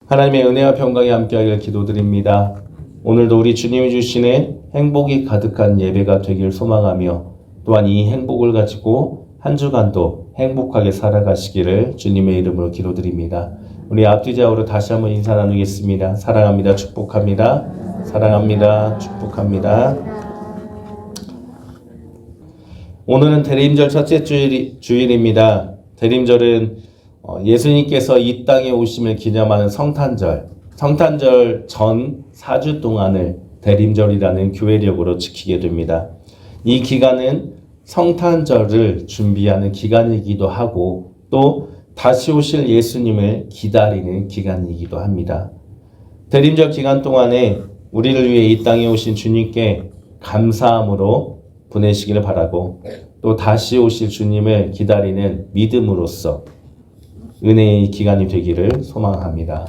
하나님의 은혜와 평강이 함께하기를 기도드립니다. 오늘도 우리 주님이 주시는 행복이 가득한 예배가 되길 소망하며 또한 이 행복을 가지고 한 주간도 행복하게 살아가시기를 주님의 이름으로 기도드립니다. 우리 앞뒤 좌우로 다시 한번 인사 나누겠습니다. 사랑합니다. 축복합니다. 사랑합니다. 축복합니다. 오늘은 대림절 첫째 주일입니다. 대림절은 예수님께서 이 땅에 오심을 기념하는 성탄절 전 4주 동안을 대림절이라는 교회력으로 지키게 됩니다. 이 기간은 성탄절을 준비하는 기간이기도 하고 또 다시 오실 예수님을 기다리는 기간이기도 합니다. 대림절 기간 동안에 우리를 위해 이 땅에 오신 주님께 감사함으로 보내시기를 바라고 또 다시 오실 주님을 기다리는 믿음으로써 은혜의 기간이 되기를 소망합니다.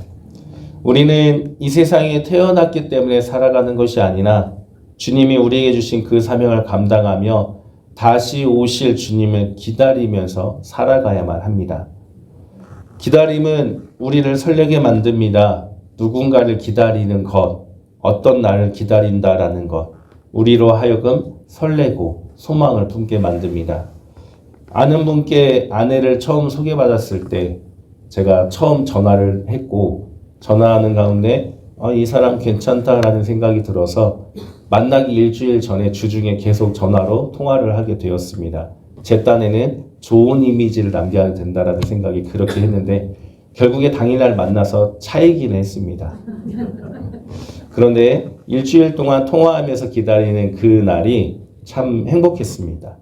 우리는 이 세상에 태어났기 때문에 살아가는 것이 아니라 주님이 우리에게 주신 그 사명을 감당하며 다시 오실 주님을 기다리면서 살아가야만 합니다. 기다림은 우리를 설레게 만듭니다. 누군가를 기다리는 것, 어떤 날을 기다린다라는 것, 우리로 하여금 설레고 소망을 품게 만듭니다. 아는 분께 아내를 처음 소개받았을 때 제가 처음 전화를 했고 전화하는 가운데 이 사람 괜찮다라는 생각이 들어서 만나기 일주일 전에 주중에 계속 전화로 통화를 하게 되었습니다. 제 딴에는 좋은 이미지를 남겨야 된다라는 생각이 그렇게 했는데 결국에 당일날 만나서 차이기는 했습니다. 그런데 일주일 동안 통화하면서 기다리는 그 날이 참 행복했습니다.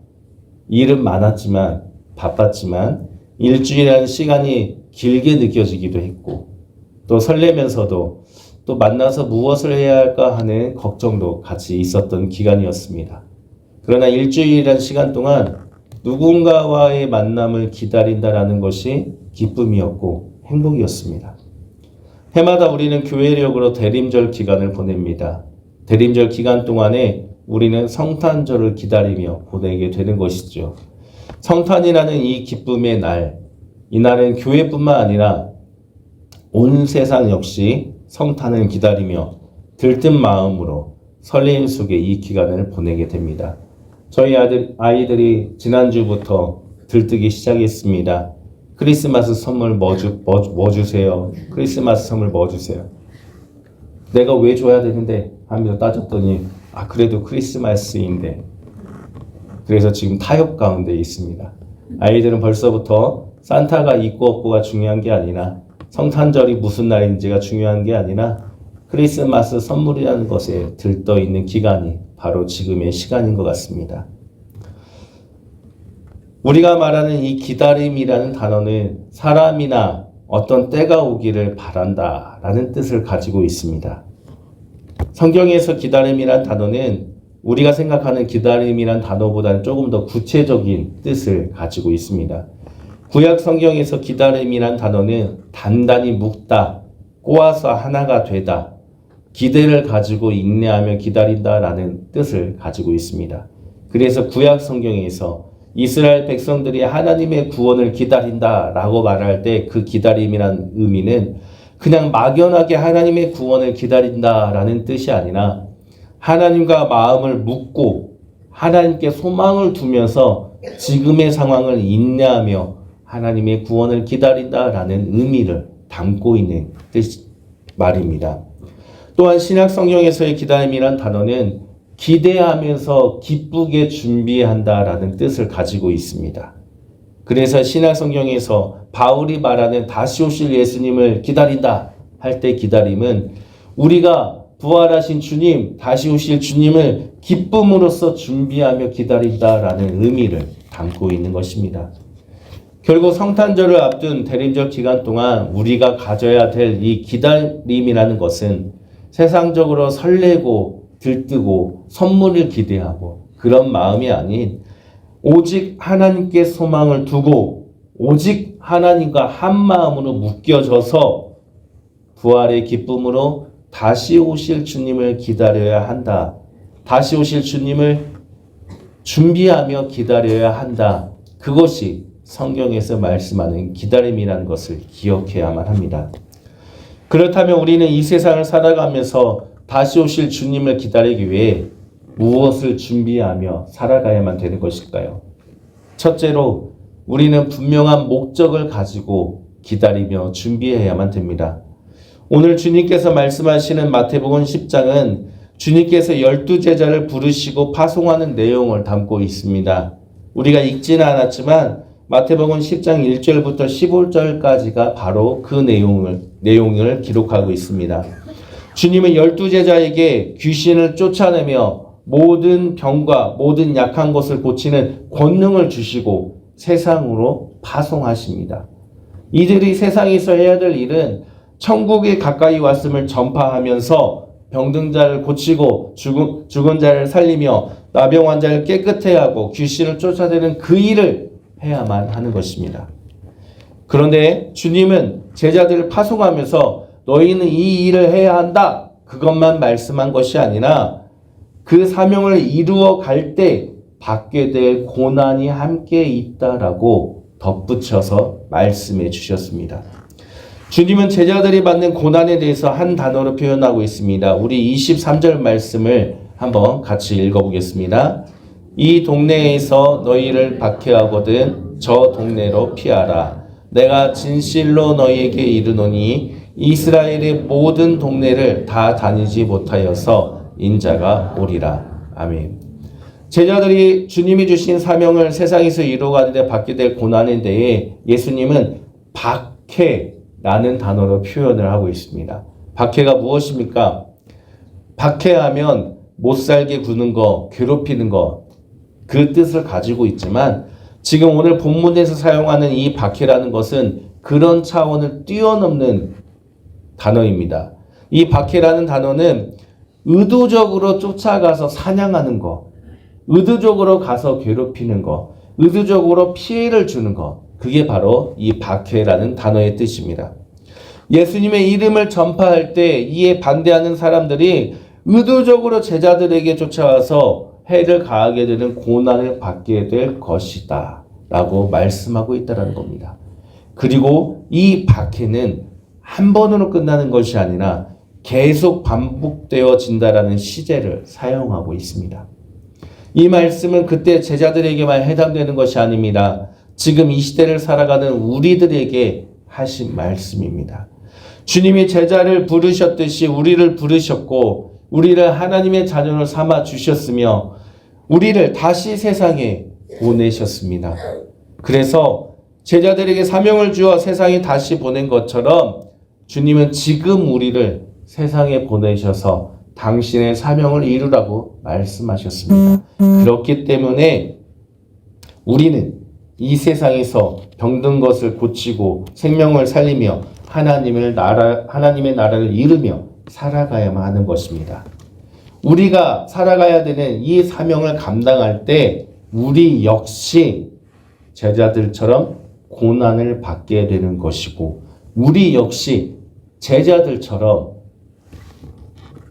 일은 많았지만 바빴지만 일주일이라는 시간이 길게 느껴지기도 했고 또 설레면서도 또 만나서 무엇을 해야 할까 하는 걱정도 같이 있었던 기간이었습니다. 그러나 일주일이라는 시간 동안 누군가와의 만남을 기다린다라는 것이 기쁨이었고 행복이었습니다. 해마다 우리는 교회력으로 대림절 기간을 보냅니다. 대림절 기간 동안에 우리는 성탄절을 기다리며 보내게 되는 것이죠. 성탄이라는 이 기쁨의 날, 이 날은 교회뿐만 아니라 온 세상 역시 성탄을 기다리며 들뜬 마음으로 설레임 속에 이 기간을 보내게 됩니다. 저희 아이들이 지난주부터 들뜨기 시작했습니다. 크리스마스 선물 뭐 주세요? 크리스마스 선물 뭐 주세요? 내가 왜 줘야 되는데? 하면서 따졌더니 그래도 크리스마스인데. 그래서 지금 타협 가운데 있습니다. 아이들은 벌써부터 산타가 있고 없고가 중요한 게 아니라 성탄절이 무슨 날인지가 중요한 게 아니라 크리스마스 선물이라는 것에 들떠 있는 기간이 바로 지금의 시간인 것 같습니다. 우리가 말하는 이 기다림이라는 단어는 사람이나 어떤 때가 오기를 바란다라는 뜻을 가지고 있습니다. 성경에서 기다림이란 단어는 우리가 생각하는 기다림이란 단어보다는 조금 더 구체적인 뜻을 가지고 있습니다. 구약 성경에서 기다림이란 단어는 단단히 묶다, 꼬아서 하나가 되다, 기대를 가지고 인내하며 기다린다라는 뜻을 가지고 있습니다. 그래서 구약 성경에서 이스라엘 백성들이 하나님의 구원을 기다린다라고 말할 때 그 기다림이란 의미는 그냥 막연하게 하나님의 구원을 기다린다라는 뜻이 아니라 하나님과 마음을 묶고 하나님께 소망을 두면서 지금의 상황을 인내하며 하나님의 구원을 기다린다라는 의미를 담고 있는 말입니다. 또한 신약 성경에서의 기다림이란 단어는 기대하면서 기쁘게 준비한다라는 뜻을 가지고 있습니다. 그래서 신약 성경에서 바울이 말하는 다시 오실 예수님을 기다린다 할 때 기다림은 우리가 부활하신 주님, 다시 오실 주님을 기쁨으로써 준비하며 기다린다라는 의미를 담고 있는 것입니다. 결국 성탄절을 앞둔 대림절 기간 동안 우리가 가져야 될 이 기다림이라는 것은 세상적으로 설레고 들뜨고 선물을 기대하고 그런 마음이 아닌 오직 하나님께 소망을 두고 오직 하나님과 한 마음으로 묶여져서 부활의 기쁨으로 다시 오실 주님을 기다려야 한다. 다시 오실 주님을 준비하며 기다려야 한다. 그것이 성경에서 말씀하는 기다림이라는 것을 기억해야만 합니다. 그렇다면 우리는 이 세상을 살아가면서 다시 오실 주님을 기다리기 위해 무엇을 준비하며 살아가야만 되는 것일까요? 첫째로 우리는 분명한 목적을 가지고 기다리며 준비해야만 됩니다. 오늘 주님께서 말씀하시는 마태복음 10장은 주님께서 12제자를 부르시고 파송하는 내용을 담고 있습니다. 우리가 읽지는 않았지만 마태복음 10장 1절부터 15절까지가 바로 그 내용을 기록하고 있습니다. 주님은 12제자에게 귀신을 쫓아내며 모든 병과 모든 약한 것을 고치는 권능을 주시고 세상으로 파송하십니다. 이들이 세상에서 해야 될 일은 천국에 가까이 왔음을 전파하면서 병든 자를 고치고 죽은 자를 살리며 나병 환자를 깨끗해 하고 귀신을 쫓아내는 그 일을 해야만 하는 것입니다. 그런데 주님은 제자들을 파송하면서 너희는 이 일을 해야 한다, 그것만 말씀한 것이 아니라 그 사명을 이루어 갈 때 받게 될 고난이 함께 있다라고 덧붙여서 말씀해 주셨습니다. 주님은 제자들이 받는 고난에 대해서 한 단어로 표현하고 있습니다. 우리 23절 말씀을 한번 같이 읽어보겠습니다. 이 동네에서 너희를 박해하거든 저 동네로 피하라. 내가 진실로 너희에게 이르노니 이스라엘의 모든 동네를 다 다니지 못하여서 인자가 오리라. 아멘. 제자들이 주님이 주신 사명을 세상에서 이루어가는데 받게 될 고난에 대해 예수님은 박해라는 단어로 표현을 하고 있습니다. 박해가 무엇입니까? 박해하면 못살게 구는 거, 괴롭히는 거, 그 뜻을 가지고 있지만 지금 오늘 본문에서 사용하는 이 박해라는 것은 그런 차원을 뛰어넘는 단어입니다. 이 박해라는 단어는 의도적으로 쫓아가서 사냥하는 거, 의도적으로 가서 괴롭히는 거, 의도적으로 피해를 주는 거, 그게 바로 이 박해라는 단어의 뜻입니다. 예수님의 이름을 전파할 때 이에 반대하는 사람들이 의도적으로 제자들에게 쫓아와서 해를 가하게 되는 고난을 받게 될 것이다 라고 말씀하고 있다는 겁니다. 그리고 이 박해는 한 번으로 끝나는 것이 아니라 계속 반복되어진다라는 시제를 사용하고 있습니다. 이 말씀은 그때 제자들에게만 해당되는 것이 아닙니다. 지금 이 시대를 살아가는 우리들에게 하신 말씀입니다. 주님이 제자를 부르셨듯이 우리를 부르셨고 우리를 하나님의 자녀로 삼아 주셨으며 우리를 다시 세상에 보내셨습니다. 그래서 제자들에게 사명을 주어 세상에 다시 보낸 것처럼 주님은 지금 우리를 세상에 보내셔서 당신의 사명을 이루라고 말씀하셨습니다. 그렇기 때문에 우리는 이 세상에서 병든 것을 고치고 생명을 살리며 하나님의 나라를 이루며 살아가야만 하는 것입니다. 우리가 살아가야 되는 이 사명을 감당할 때 우리 역시 제자들처럼 고난을 받게 되는 것이고 우리 역시 제자들처럼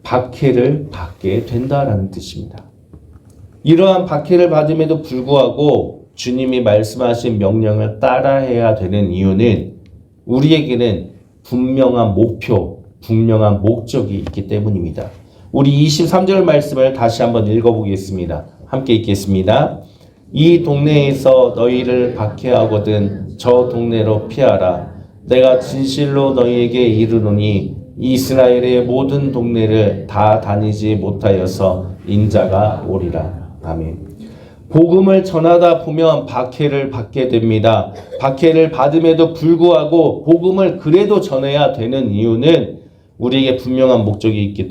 박해를 받게 된다라는 뜻입니다. 이러한 박해를 받음에도 불구하고 주님이 말씀하신 명령을 따라해야 되는 이유는 우리에게는 분명한 목표, 분명한 목적이 있기 때문입니다. 우리 23절 말씀을 다시 한번 읽어보겠습니다. 함께 읽겠습니다. 이 동네에서 너희를 박해하거든 저 동네로 피하라. 내가 진실로 너희에게 이르노니 이스라엘의 모든 동네를 다 다니지 못하여서 인자가 오리라. 아멘. 복음을 전하다 보면 박해를 받게 됩니다. 박해를 받음에도 불구하고 복음을 그래도 전해야 되는 이유는 우리에게 분명한 목적이 있기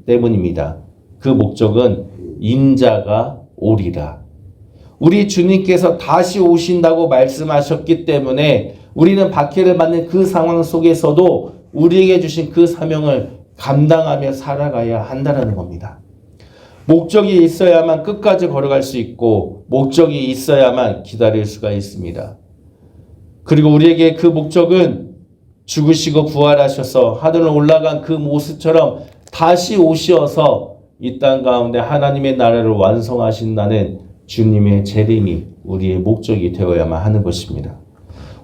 때문입니다. 그 목적은 인자가 오리라. 우리 주님께서 다시 오신다고 말씀하셨기 때문에 우리는 박해를 받는 그 상황 속에서도 우리에게 주신 그 사명을 감당하며 살아가야 한다는 겁니다. 목적이 있어야만 끝까지 걸어갈 수 있고 목적이 있어야만 기다릴 수가 있습니다. 그리고 우리에게 그 목적은 죽으시고 부활하셔서 하늘로 올라간 그 모습처럼 다시 오셔서 이 땅 가운데 하나님의 나라를 완성하신다는 주님의 재림이 우리의 목적이 되어야만 하는 것입니다.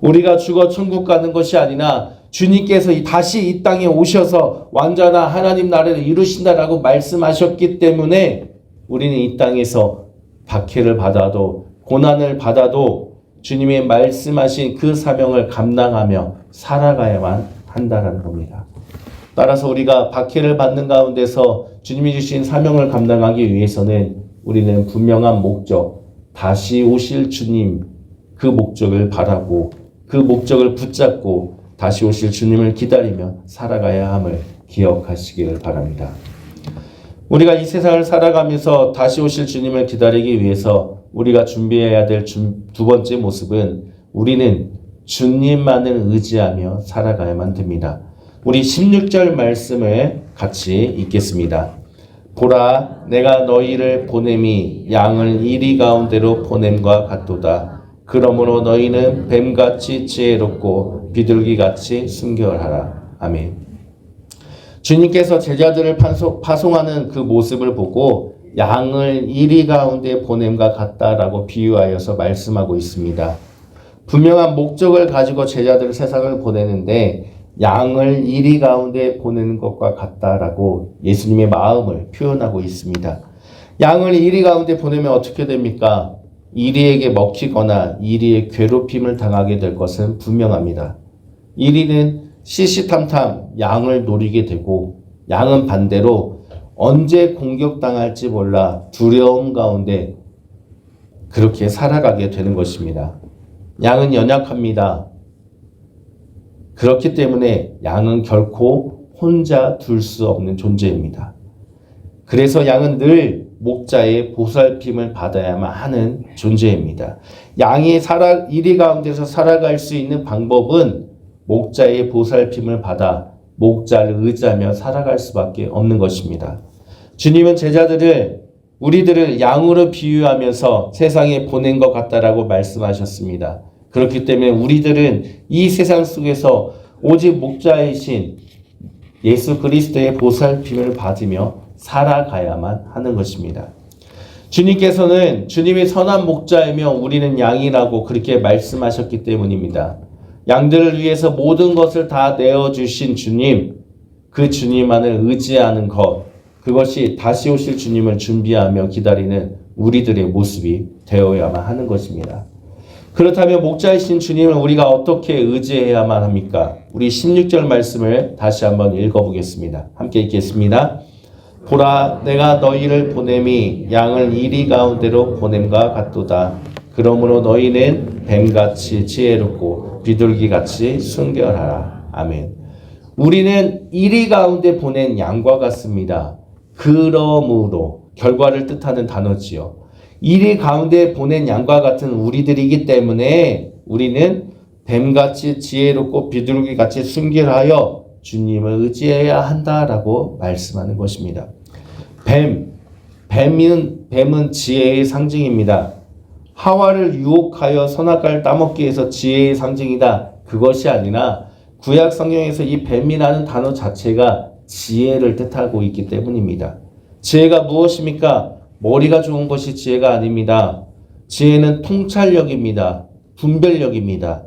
우리가 죽어 천국 가는 것이 아니라 주님께서 다시 이 땅에 오셔서 완전한 하나님 나라를 이루신다라고 말씀하셨기 때문에 우리는 이 땅에서 박해를 받아도 고난을 받아도 주님의 말씀하신 그 사명을 감당하며 살아가야만 한다는 겁니다. 따라서 우리가 박해를 받는 가운데서 주님이 주신 사명을 감당하기 위해서는 우리는 분명한 목적, 다시 오실 주님 그 목적을 바라고 그 목적을 붙잡고 다시 오실 주님을 기다리며 살아가야 함을 기억하시기를 바랍니다. 우리가 이 세상을 살아가면서 다시 오실 주님을 기다리기 위해서 우리가 준비해야 될 두 번째 모습은 우리는 주님만을 의지하며 살아가야만 됩니다. 우리 16절 말씀을 같이 읽겠습니다. 보라, 내가 너희를 보냄이 양을 이리 가운데로 보냄과 같도다. 그러므로 너희는 뱀같이 지혜롭고 비둘기같이 순결하라. 아멘. 주님께서 제자들을 파송하는 그 모습을 보고 양을 이리 가운데 보냄과 같다라고 비유하여서 말씀하고 있습니다. 분명한 목적을 가지고 제자들을 세상을 보내는데 양을 이리 가운데 보내는 것과 같다라고 예수님의 마음을 표현하고 있습니다. 양을 이리 가운데 보내면 어떻게 됩니까? 이리에게 먹히거나 이리의 괴롭힘을 당하게 될 것은 분명합니다. 이리는 시시탐탐 양을 노리게 되고 양은 반대로 언제 공격당할지 몰라 두려움 가운데 그렇게 살아가게 되는 것입니다. 양은 연약합니다. 그렇기 때문에 양은 결코 혼자 둘 수 없는 존재입니다. 그래서 양은 늘 목자의 보살핌을 받아야만 하는 존재입니다. 양이 이리 가운데서 살아갈 수 있는 방법은 목자의 보살핌을 받아 목자를 의지하며 살아갈 수밖에 없는 것입니다. 주님은 우리들을 양으로 비유하면서 세상에 보낸 것 같다라고 말씀하셨습니다. 그렇기 때문에 우리들은 이 세상 속에서 오직 목자이신 예수 그리스도의 보살핌을 받으며 살아가야만 하는 것입니다. 주님께서는 주님이 선한 목자이며 우리는 양이라고 그렇게 말씀하셨기 때문입니다. 양들을 위해서 모든 것을 다 내어주신 주님, 그 주님만을 의지하는 것, 그것이 다시 오실 주님을 준비하며 기다리는 우리들의 모습이 되어야만 하는 것입니다. 그렇다면 목자이신 주님을 우리가 어떻게 의지해야만 합니까? 우리 16절 말씀을 다시 한번 읽어보겠습니다. 함께 읽겠습니다. 보라, 내가 너희를 보냄이 양을 이리 가운데로 보냄과 같도다. 그러므로 너희는 뱀같이 지혜롭고 비둘기같이 순결하라. 아멘. 우리는 이리 가운데 보낸 양과 같습니다. 그러므로 결과를 뜻하는 단어지요. 이리 가운데 보낸 양과 같은 우리들이기 때문에 우리는 뱀같이 지혜롭고 비둘기같이 순결하여 주님을 의지해야 한다라고 말씀하는 것입니다. 뱀은 지혜의 상징입니다. 하와를 유혹하여 선악과를 따먹기 위해서 지혜의 상징이다. 그것이 아니라 구약 성경에서 이 뱀이라는 단어 자체가 지혜를 뜻하고 있기 때문입니다. 지혜가 무엇입니까? 머리가 좋은 것이 지혜가 아닙니다. 지혜는 통찰력입니다. 분별력입니다.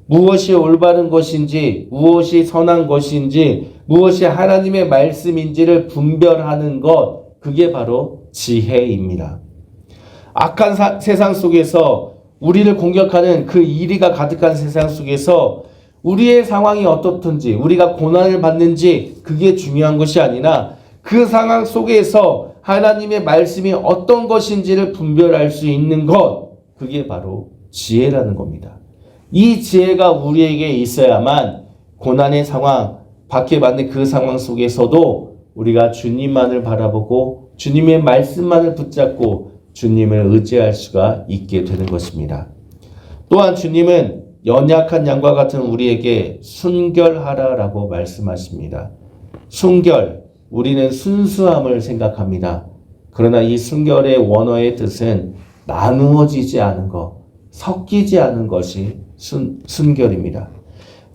무엇이 올바른 것인지, 무엇이 선한 것인지, 무엇이 하나님의 말씀인지를 분별하는 것, 그게 바로 지혜입니다. 악한 세상 속에서 우리를 공격하는 그 이리가 가득한 세상 속에서 우리의 상황이 어떻든지, 우리가 고난을 받는지 그게 중요한 것이 아니라 그 상황 속에서 하나님의 말씀이 어떤 것인지를 분별할 수 있는 것, 그게 바로 지혜라는 겁니다. 이 지혜가 우리에게 있어야만 고난의 상황, 박해받는 그 상황 속에서도 우리가 주님만을 바라보고 주님의 말씀만을 붙잡고 주님을 의지할 수가 있게 되는 것입니다. 또한 주님은 연약한 양과 같은 우리에게 순결하라라고 말씀하십니다. 순결, 우리는 순수함을 생각합니다. 그러나 이 순결의 원어의 뜻은 나누어지지 않은 것, 섞이지 않은 것이 순결입니다.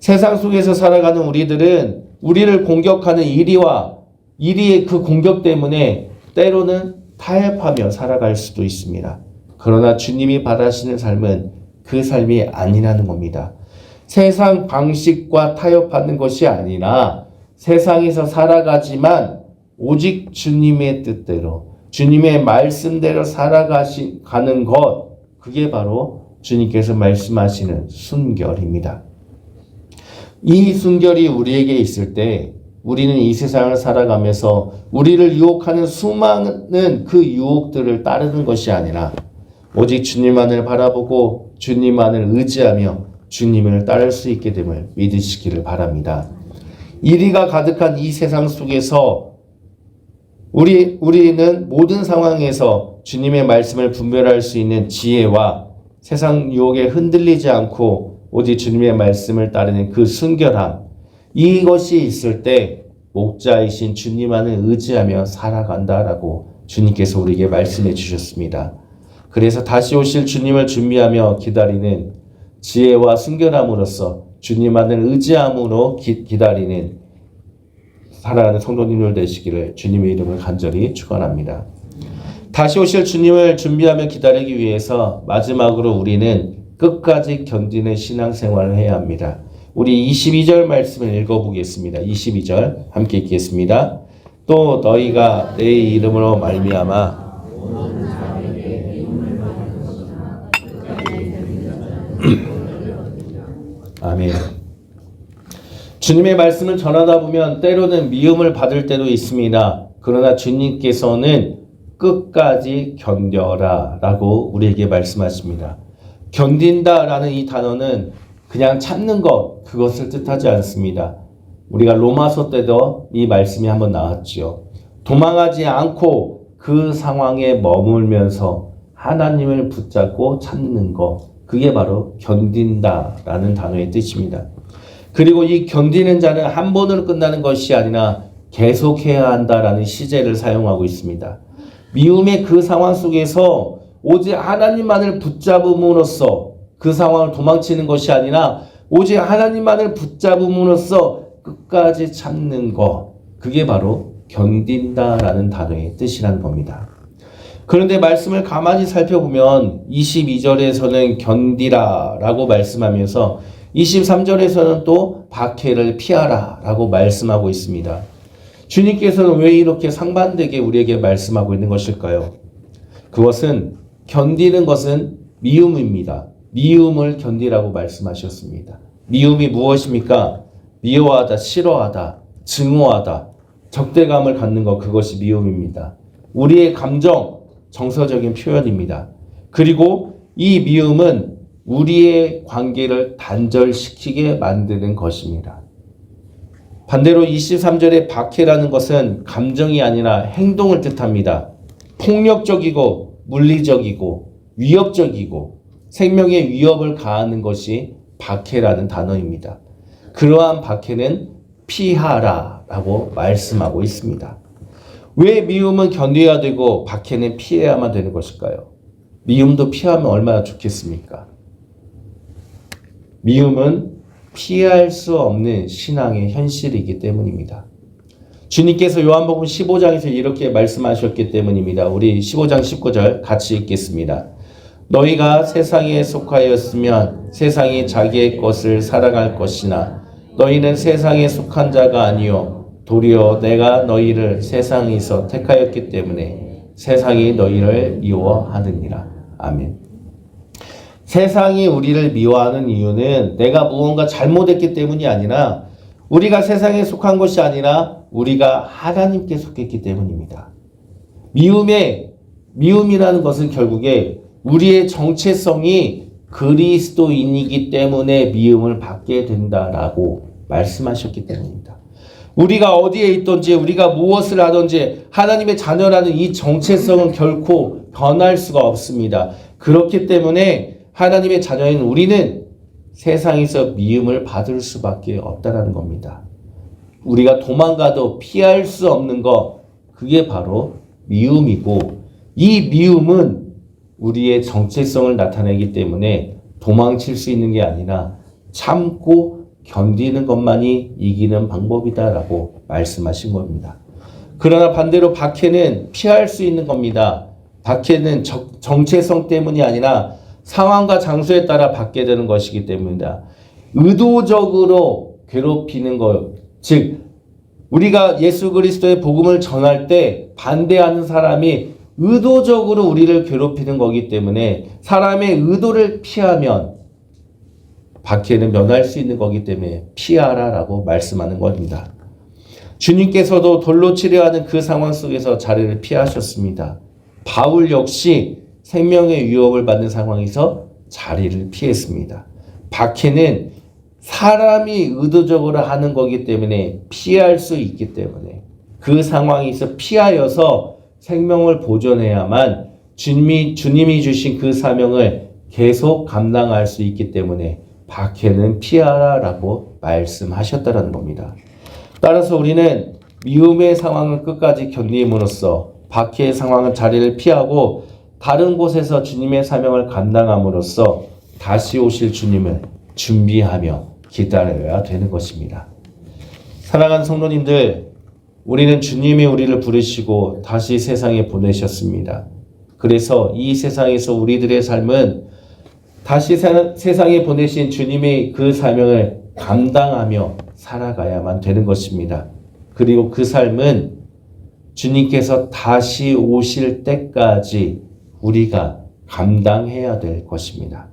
세상 속에서 살아가는 우리들은 우리를 공격하는 이리의 그 공격 때문에 때로는 타협하며 살아갈 수도 있습니다. 그러나 주님이 바라시는 삶은 그 삶이 아니라는 겁니다. 세상 방식과 타협하는 것이 아니라 세상에서 살아가지만 오직 주님의 뜻대로, 주님의 말씀대로 살아가는 것, 그게 바로 주님께서 말씀하시는 순결입니다. 이 순결이 우리에게 있을 때 우리는 이 세상을 살아가면서 우리를 유혹하는 수많은 그 유혹들을 따르는 것이 아니라 오직 주님만을 바라보고 주님만을 의지하며 주님을 따를 수 있게 됨을 믿으시기를 바랍니다. 이리가 가득한 이 세상 속에서 우리는 모든 상황에서 주님의 말씀을 분별할 수 있는 지혜와 세상 유혹에 흔들리지 않고 오직 주님의 말씀을 따르는 그 순결함, 이것이 있을 때 목자이신 주님만을 의지하며 살아간다라고 주님께서 우리에게 말씀해 주셨습니다. 그래서 다시 오실 주님을 준비하며 기다리는 지혜와 순결함으로써 주님만을 의지함으로 기다리는 살아가는 성도님들 되시기를 주님의 이름을 간절히 축원합니다. 다시 오실 주님을 준비하며 기다리기 위해서 마지막으로 우리는 끝까지 견디는 신앙생활을 해야 합니다. 우리 22절 말씀을 읽어보겠습니다. 22절 함께 읽겠습니다. 또 너희가 내 이름으로 말미암아 아멘. 주님의 말씀을 전하다 보면 때로는 미움을 받을 때도 있습니다. 그러나 주님께서는 끝까지 견뎌라 라고 우리에게 말씀하십니다. 견딘다라는 이 단어는 그냥 참는 것, 그것을 뜻하지 않습니다. 우리가 로마서 때도 이 말씀이 한번 나왔죠. 도망하지 않고 그 상황에 머물면서 하나님을 붙잡고 참는 것, 그게 바로 견딘다라는 단어의 뜻입니다. 그리고 이 견디는 자는 한 번으로 끝나는 것이 아니라 계속해야 한다라는 시제를 사용하고 있습니다. 미움의 그 상황 속에서 오직 하나님만을 붙잡음으로써 그 상황을 도망치는 것이 아니라 오직 하나님만을 붙잡음으로써 끝까지 참는 것, 그게 바로 견딘다라는 단어의 뜻이라는 겁니다. 그런데 말씀을 가만히 살펴보면 22절에서는 견디라 라고 말씀하면서 23절에서는 또 박해를 피하라 라고 말씀하고 있습니다. 주님께서는 왜 이렇게 상반되게 우리에게 말씀하고 있는 것일까요? 그것은 견디는 것은 미움입니다. 미움을 견디라고 말씀하셨습니다. 미움이 무엇입니까? 미워하다, 싫어하다, 증오하다, 적대감을 갖는 것, 그것이 미움입니다. 우리의 감정, 정서적인 표현입니다. 그리고 이 미움은 우리의 관계를 단절시키게 만드는 것입니다. 반대로 23절의 박해라는 것은 감정이 아니라 행동을 뜻합니다. 폭력적이고 물리적이고 위협적이고 생명의 위협을 가하는 것이 박해라는 단어입니다. 그러한 박해는 피하라라고 말씀하고 있습니다. 왜 미움은 견뎌야 되고 박해는 피해야만 되는 것일까요? 미움도 피하면 얼마나 좋겠습니까? 미움은 피할 수 없는 신앙의 현실이기 때문입니다. 주님께서 요한복음 15장에서 이렇게 말씀하셨기 때문입니다. 우리 15장 19절 같이 읽겠습니다. 너희가 세상에 속하였으면 세상이 자기의 것을 사랑할 것이나 너희는 세상에 속한 자가 아니요 도리어 내가 너희를 세상에서 택하였기 때문에 세상이 너희를 미워하느니라. 아멘. 세상이 우리를 미워하는 이유는 내가 무언가 잘못했기 때문이 아니라 우리가 세상에 속한 것이 아니라 우리가 하나님께 속했기 때문입니다. 미움이라는 것은 결국에 우리의 정체성이 그리스도인이기 때문에 미움을 받게 된다라고 말씀하셨기 때문입니다. 우리가 어디에 있든지 우리가 무엇을 하든지 하나님의 자녀라는 이 정체성은 결코 변할 수가 없습니다. 그렇기 때문에 하나님의 자녀인 우리는 세상에서 미움을 받을 수밖에 없다는 겁니다. 우리가 도망가도 피할 수 없는 것, 그게 바로 미움이고 이 미움은 우리의 정체성을 나타내기 때문에 도망칠 수 있는 게 아니라 참고 견디는 것만이 이기는 방법이다라고 말씀하신 겁니다. 그러나 반대로 박해는 피할 수 있는 겁니다. 박해는 정체성 때문이 아니라 상황과 장소에 따라 받게 되는 것이기 때문입니다. 의도적으로 괴롭히는 것, 즉 우리가 예수 그리스도의 복음을 전할 때 반대하는 사람이 의도적으로 우리를 괴롭히는 거기 때문에 사람의 의도를 피하면 박해는 면할 수 있는 거기 때문에 피하라라고 말씀하는 겁니다. 주님께서도 돌로 치려하는 그 상황 속에서 자리를 피하셨습니다. 바울 역시 생명의 위협을 받는 상황에서 자리를 피했습니다. 박해는 사람이 의도적으로 하는 거기 때문에 피할 수 있기 때문에 그 상황에서 피하여서 생명을 보존해야만 주님이 주신 그 사명을 계속 감당할 수 있기 때문에 박해는 피하라라고 말씀하셨다는 겁니다. 따라서 우리는 미움의 상황을 끝까지 견딤으로써 박해의 상황은 자리를 피하고 다른 곳에서 주님의 사명을 감당함으로써 다시 오실 주님을 준비하며 기다려야 되는 것입니다. 사랑하는 성도님들, 우리는 주님이 우리를 부르시고 다시 세상에 보내셨습니다. 그래서 이 세상에서 우리들의 삶은 다시 세상에 보내신 주님의 그 사명을 감당하며 살아가야만 되는 것입니다. 그리고 그 삶은 주님께서 다시 오실 때까지 우리가 감당해야 될 것입니다.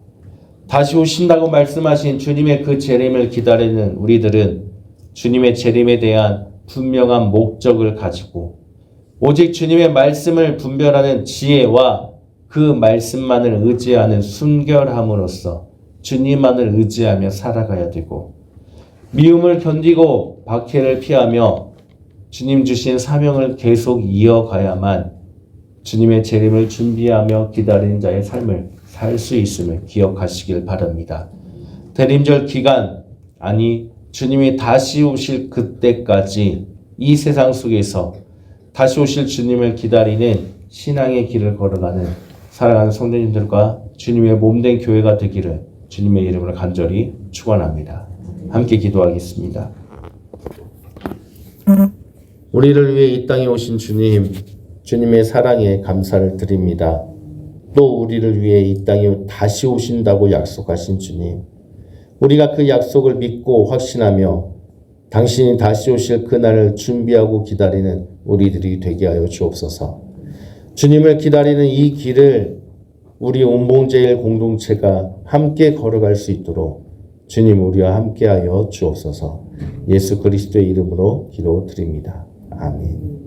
다시 오신다고 말씀하신 주님의 그 재림을 기다리는 우리들은 주님의 재림에 대한 분명한 목적을 가지고 오직 주님의 말씀을 분별하는 지혜와 그 말씀만을 의지하는 순결함으로써 주님만을 의지하며 살아가야 되고 미움을 견디고 박해를 피하며 주님 주신 사명을 계속 이어가야만 주님의 재림을 준비하며 기다리는 자의 삶을 살 수 있음을 기억하시길 바랍니다. 대림절 기간, 아니 주님이 다시 오실 그때까지 이 세상 속에서 다시 오실 주님을 기다리는 신앙의 길을 걸어가는 사랑하는 성도님들과 주님의 몸된 교회가 되기를 주님의 이름으로 간절히 축원합니다. 함께 기도하겠습니다. 우리를 위해 이 땅에 오신 주님, 주님의 사랑에 감사를 드립니다. 또 우리를 위해 이 땅에 다시 오신다고 약속하신 주님, 우리가 그 약속을 믿고 확신하며 당신이 다시 오실 그날을 준비하고 기다리는 우리들이 되게 하여 주옵소서. 주님을 기다리는 이 길을 우리 온봉제일 공동체가 함께 걸어갈 수 있도록 주님 우리와 함께하여 주옵소서. 예수 그리스도의 이름으로 기도드립니다. 아멘.